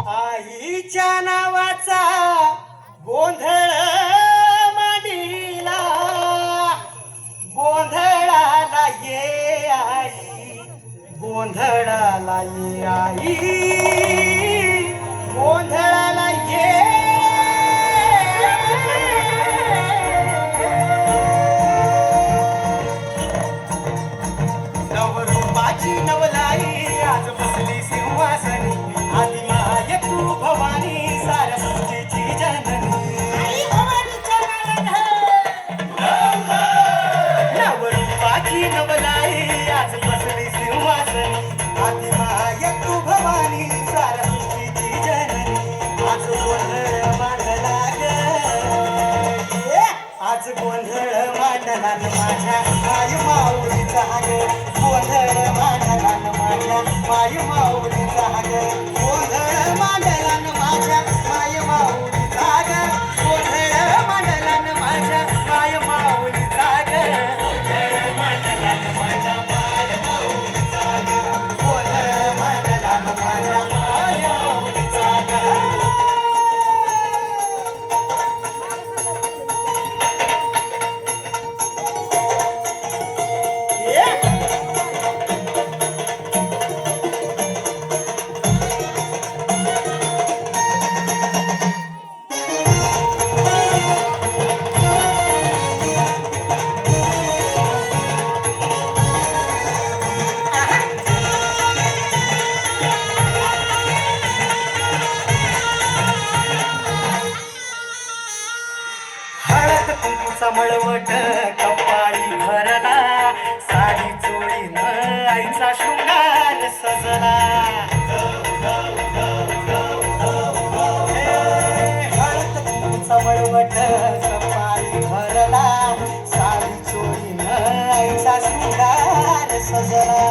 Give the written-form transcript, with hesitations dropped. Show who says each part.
Speaker 1: आईच्या नावाचा गोंधळ मांडीला, गोंधळाला ये आई, गोंधळाला ये आई, गोंधळाला ये. नवरूपाची नवलाई आज बसली सिंहासनी, आधी माय तू भवानी सारस्वतीची जननी. नवरूपाची नवलाई आज बसली सिंहासनी, आधी माय तू भवानी सारस्वतीची जननी. आज गोंधळ मांडला ग, आज गोंधळ मांडला माझ्या माय माऊलीचा ग, गोंधळ मांडला माझ्या माय माऊलीचा ग, गोंधळ मांडला माझ्या माय माऊलीचा ग, गोंधळ मांडला माझ्या माय माऊलीचा ग, गोंधळ मांडला माझ्या माय माऊलीचा ग, गोंधळ मांडला माझ्या माय माऊलीचा ग. हळद कुंकूचा मळवट कपाळी भरला, साडी चोळीन आईचा शृंगार सजला. हळद कुंकूचा मळवट कपाळी भरला, साडी चोळीन आईचा शृंगार सजला.